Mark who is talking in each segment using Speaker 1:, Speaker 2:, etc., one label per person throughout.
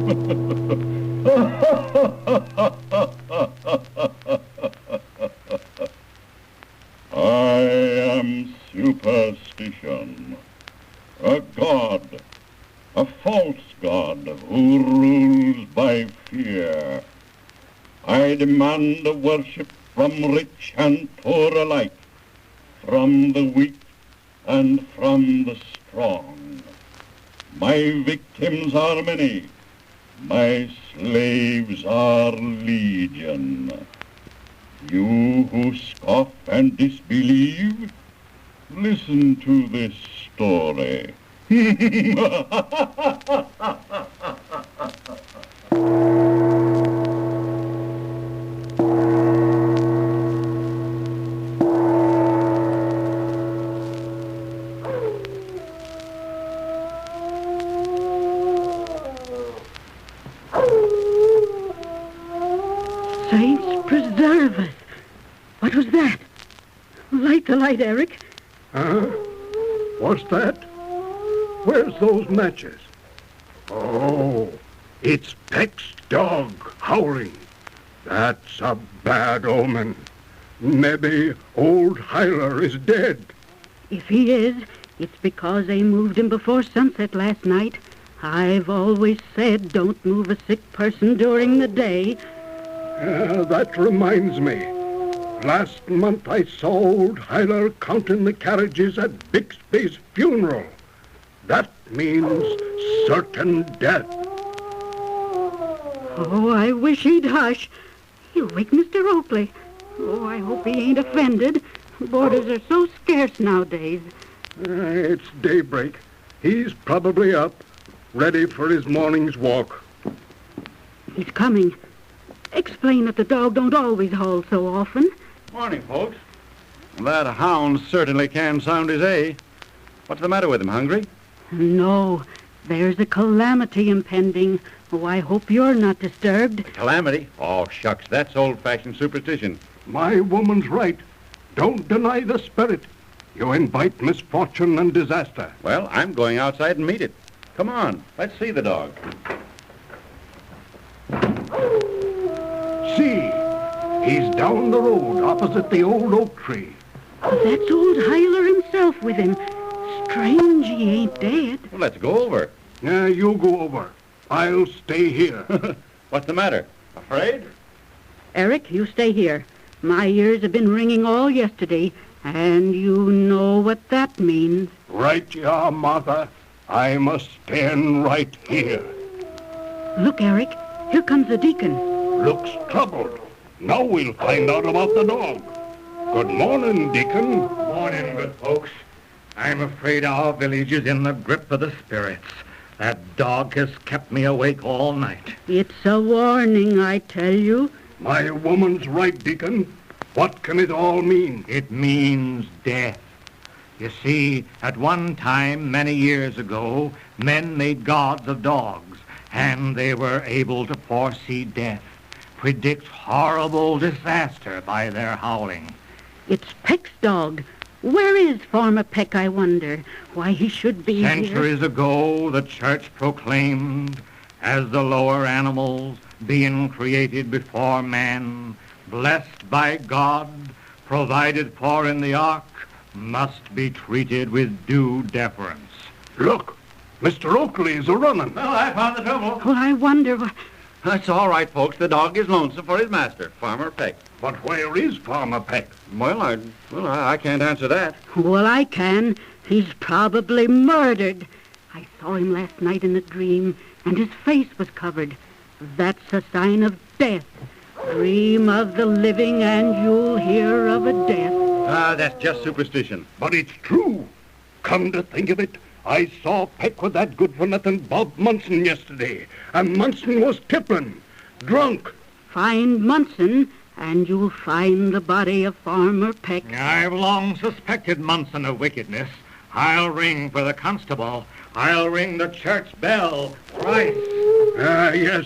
Speaker 1: I am Superstition, a god, a false god who rules by fear. I demand a worship from rich and poor alike, from the weak and from the strong. My victims are many, my slaves are legion. You who scoff and disbelieve, listen to this story.
Speaker 2: Saints preserve us. What was that? Light the light, Eric.
Speaker 3: Huh? What's that? Where's those matches? Oh, it's Peck's dog howling. That's a bad omen. Maybe old Hyler is dead.
Speaker 2: If he is, it's because they moved him before sunset last night. I've always said don't move a sick person during the day.
Speaker 3: That reminds me. Last month I saw old Hyler counting the carriages at Bixby's funeral. That means certain death.
Speaker 2: Oh, I wish he'd hush. He'll wake Mr. Oakley. Oh, I hope he ain't offended. Boarders are so scarce nowadays.
Speaker 3: It's daybreak. He's probably up, ready for his morning's walk.
Speaker 2: He's coming. Explain that the dog don't always howl so often.
Speaker 4: Morning, folks. That hound certainly can sound his A. What's the matter with him, hungry?
Speaker 2: No, there's a calamity impending. Oh, I hope you're not disturbed.
Speaker 4: Calamity? Oh, shucks, that's old-fashioned superstition.
Speaker 3: My woman's right. Don't deny the spirit. You invite misfortune and disaster.
Speaker 4: Well, I'm going outside and meet it. Come on, let's see the dog.
Speaker 3: See, he's down the road opposite the old oak tree.
Speaker 2: That's old Hyler himself with him. Strange he ain't dead.
Speaker 4: Well, let's go over.
Speaker 3: You go over. I'll stay here.
Speaker 4: What's the matter? Afraid?
Speaker 2: Eric, you stay here. My ears have been ringing all yesterday, and you know what that means.
Speaker 3: Right you are, Martha. I must stand right here.
Speaker 2: Look, Eric, here comes the deacon.
Speaker 3: Looks troubled. Now we'll find out about the dog. Good morning, Deacon.
Speaker 5: Morning, good folks. I'm afraid our village is in the grip of the spirits. That dog has kept me awake all night.
Speaker 2: It's a warning, I tell you.
Speaker 3: My woman's right, Deacon. What can it all mean?
Speaker 5: It means death. You see, at one time, many years ago, men made gods of dogs, and they were able to foresee death, predict horrible disaster by their howling.
Speaker 2: It's Peck's dog. Where is Farmer Peck, I wonder? Why, he should be
Speaker 5: Centuries ago, the church proclaimed, as the lower animals, being created before man, blessed by God, provided for in the ark, must be treated with due deference.
Speaker 3: Look, Mr. Oakley's a-running.
Speaker 4: Well, I found the trouble.
Speaker 2: Well, I wonder what...
Speaker 4: That's all right, folks. The dog is lonesome for his master, Farmer Peck.
Speaker 3: But where is Farmer Peck?
Speaker 4: Well, I can't answer that.
Speaker 2: Well, I can. He's probably murdered. I saw him last night in a dream, and his face was covered. That's a sign of death. Dream of the living, and you'll hear of a death.
Speaker 4: That's just superstition.
Speaker 3: But it's true. Come to think of it, I saw Peck with that good-for-nothing Bob Munson yesterday, and Munson was tippling, drunk.
Speaker 2: Find Munson, and you'll find the body of Farmer Peck.
Speaker 5: I've long suspected Munson of wickedness. I'll ring for the constable. I'll ring the church bell thrice.
Speaker 3: Yes,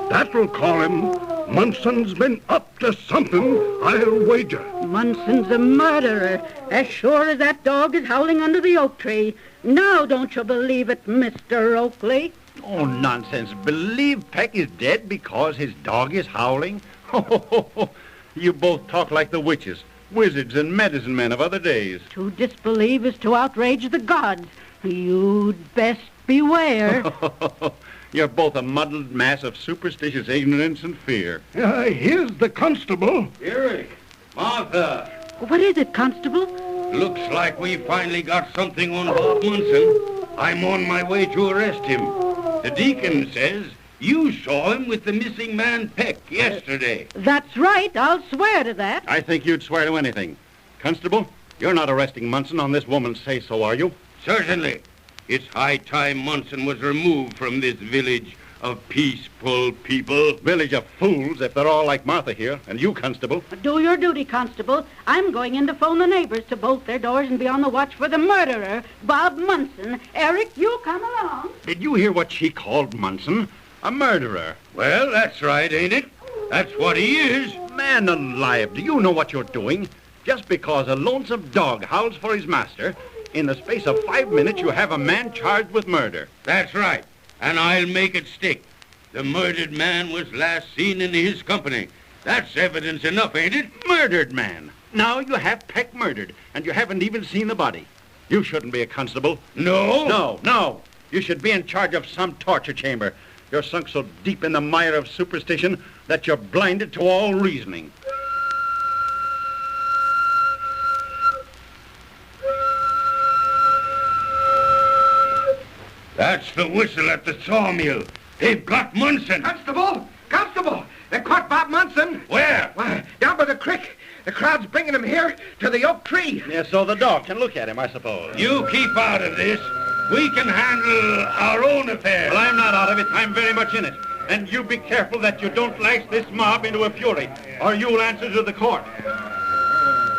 Speaker 3: that'll call him. Munson's been up to something, I'll wager.
Speaker 2: Munson's a murderer, as sure as that dog is howling under the oak tree. Now don't you believe it, Mr. Oakley?
Speaker 4: Oh, nonsense. Believe Peck is dead because his dog is howling? You both talk like the witches, wizards, and medicine men of other days.
Speaker 2: To disbelieve is to outrage the gods. You'd best beware.
Speaker 4: You're both a muddled mass of superstitious ignorance and fear.
Speaker 3: Here's the constable.
Speaker 6: Eric, Martha,
Speaker 2: What is it, Constable?
Speaker 6: looks like we finally got something on Bob Munson. I'm on my way to arrest him. The deacon says you saw him with the missing man Peck yesterday.
Speaker 2: That's right. I'll swear to that.
Speaker 4: I think you'd swear to anything. Constable, you're not arresting Munson on this woman's say-so, are you?
Speaker 6: Certainly. It's high time Munson was removed from this village of peaceful people.
Speaker 4: Village of fools, if they're all like Martha here, and you, Constable.
Speaker 2: Do your duty, Constable. I'm going in to phone the neighbors to bolt their doors and be on the watch for the murderer, Bob Munson. Eric, you come along.
Speaker 4: Did you hear what she called Munson? A murderer.
Speaker 6: Well, that's right, ain't it? That's what he is.
Speaker 4: Man alive, do you know what you're doing? Just because a lonesome dog howls for his master, in the space of 5 minutes you have a man charged with murder.
Speaker 6: That's right. And I'll make it stick. The murdered man was last seen in his company. That's evidence enough, ain't it?
Speaker 4: Murdered man. Now you have Peck murdered, and you haven't even seen the body. You shouldn't be a constable.
Speaker 6: No?
Speaker 4: No. You should be in charge of some torture chamber. You're sunk so deep in the mire of superstition that you're blinded to all reasoning.
Speaker 6: That's the whistle at the sawmill. They've got Munson.
Speaker 7: Constable! Constable! They caught Bob Munson.
Speaker 6: Where?
Speaker 7: Why, down by the creek. The crowd's bringing him here to the oak tree.
Speaker 4: Yeah, so the dog can look at him, I suppose.
Speaker 6: You keep out of this. We can handle our own affairs.
Speaker 4: Well, I'm not out of it. I'm very much in it. And you be careful that you don't lash this mob into a fury, or you'll answer to the court.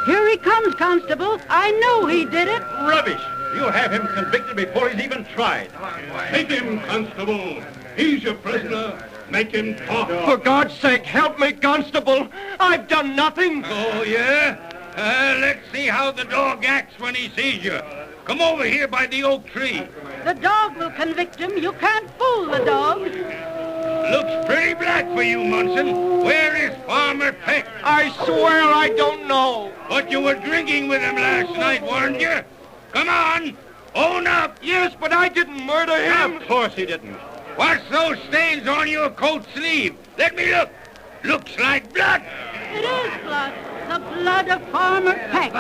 Speaker 2: Here he comes, Constable. I know he did it.
Speaker 4: Rubbish! You'll have him convicted before he's even tried.
Speaker 6: Take him, Constable. He's your prisoner. Make him talk.
Speaker 7: For God's sake, help me, Constable. I've done nothing.
Speaker 6: Oh, yeah? Let's see how the dog acts when he sees you. Come over here by the oak tree.
Speaker 2: The dog will convict him. You can't fool the dog.
Speaker 6: Looks pretty black for you, Munson. Where is Farmer Peck?
Speaker 7: I swear I don't know.
Speaker 6: But you were drinking with him last night, weren't you? Come on, own up.
Speaker 7: Yes, but I didn't murder him.
Speaker 4: Of course he didn't.
Speaker 6: What's those stains on your coat sleeve? Let me look. Looks like blood.
Speaker 2: It is blood. The blood of Farmer Peck.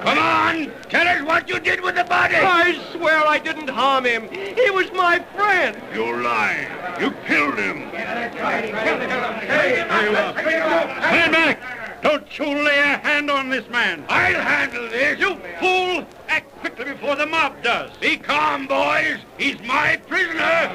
Speaker 6: Come on, tell us what you did with the body.
Speaker 7: I swear I didn't harm him. He was my friend.
Speaker 6: You lie. You killed him.
Speaker 4: Stand back! Don't you lay a hand on this man.
Speaker 6: I'll handle this.
Speaker 4: You fool! Act quickly before the mob does.
Speaker 6: Be calm, boys. He's my prisoner.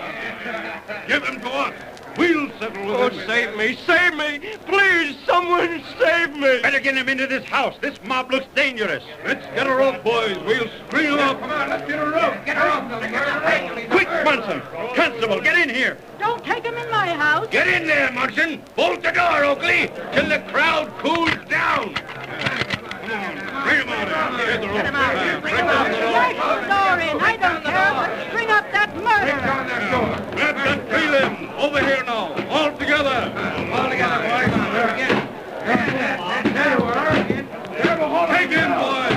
Speaker 6: Give him to us.
Speaker 4: We'll settle with
Speaker 7: Oh,
Speaker 4: him.
Speaker 7: save me, save me. Please, someone save me.
Speaker 4: Better get him into this house. This mob looks dangerous.
Speaker 6: Let's get a rope, boys. We'll string him up.
Speaker 7: Come on, let's get a rope. Get a rope.
Speaker 4: Quick, Munson! Constable, get in here.
Speaker 2: Don't take him in my house.
Speaker 6: Get in there, Munson. Bolt the door, Oakley, till the crowd cools down. Bring him out. Here's the rope.
Speaker 2: Break the door in. I don't care, but string up that murderer.
Speaker 6: Grab that tree limb. Over here now. All together. All together, boys. Take him, boys.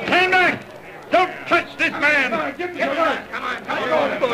Speaker 4: Stand back! Don't touch this man!
Speaker 7: Oh,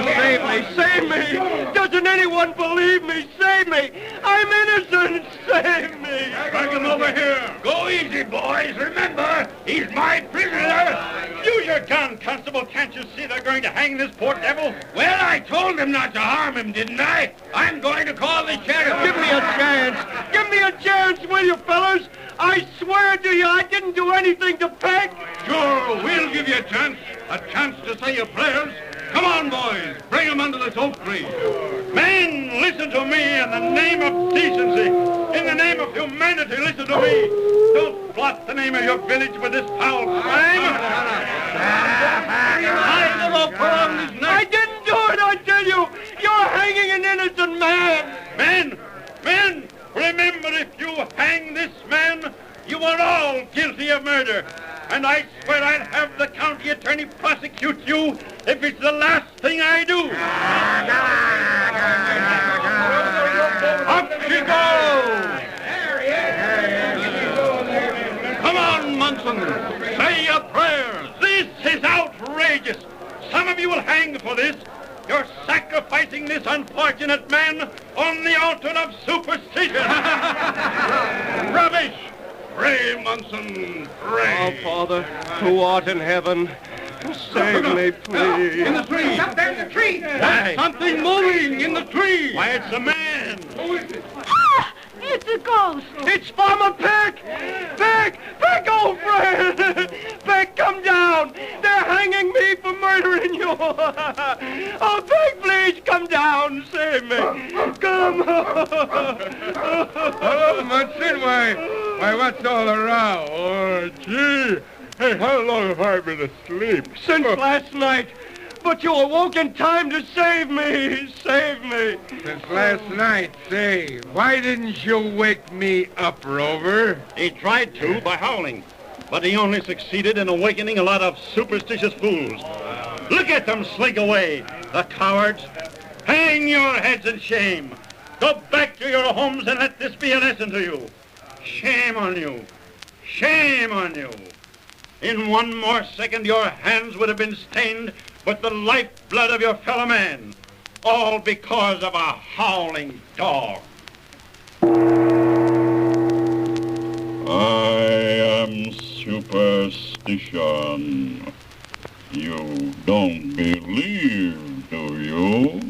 Speaker 7: save me, save me. Doesn't anyone believe me? Save me. I'm innocent. Save me.
Speaker 6: Drag him over here. Go easy, boys. Remember, he's my prisoner.
Speaker 4: Use your gun, Constable. Can't you see they're going to hang this poor devil?
Speaker 6: Well, I told him not to harm him, didn't I? I'm going to call the sheriff.
Speaker 7: Give me a chance. Give me a chance, will you, fellas? I swear to you, I didn't do anything to Peck.
Speaker 6: Sure, we'll give you a chance to say your prayers. Come on, boys. Bring him under this oak tree.
Speaker 4: Men, listen to me in the name of decency. In the name of humanity, listen to me. Don't blot the name of your village with this foul crime.
Speaker 6: I never put on his neck.
Speaker 7: I didn't do it, I tell you. You're hanging an innocent man.
Speaker 4: Men, remember if you hang this man, you are all guilty of murder. And I swear I'll have the county attorney prosecute you
Speaker 6: if it's the last thing I do. Up she goes! Come on, Munson. Say your prayers. This is outrageous. Some of you will hang for this. You're sacrificing this unfortunate man on the altar of superstition. Rubbish! Pray, Munson, pray.
Speaker 7: Oh, Father, who art in heaven, save me, please.
Speaker 6: In the tree!
Speaker 7: Up there in the tree!
Speaker 6: There's something moving in the tree! Why, it's a man!
Speaker 7: Who is it?
Speaker 2: Ah! It's a ghost!
Speaker 7: It's Farmer Peck! Peck! Peck, old friend! Peck, come down! They're hanging me for murdering you! Oh, Peck, please, come down! Save me! Come!
Speaker 8: Oh, Munson, why, what's all the row? Oh, gee. Hey, how long have I been asleep?
Speaker 7: Since last night. But you awoke in time to save me! Save me!
Speaker 8: Since last night, say, why didn't you wake me up, Rover?
Speaker 6: He tried to by howling, but he only succeeded in awakening a lot of superstitious fools. Look at them slink away, the cowards. Hang your heads in shame. Go back to your homes and let this be a lesson to you. Shame on you. Shame on you. In one more second, your hands would have been stained with the lifeblood of your fellow man, all because of a howling dog.
Speaker 1: I am Superstition. You don't believe, do you?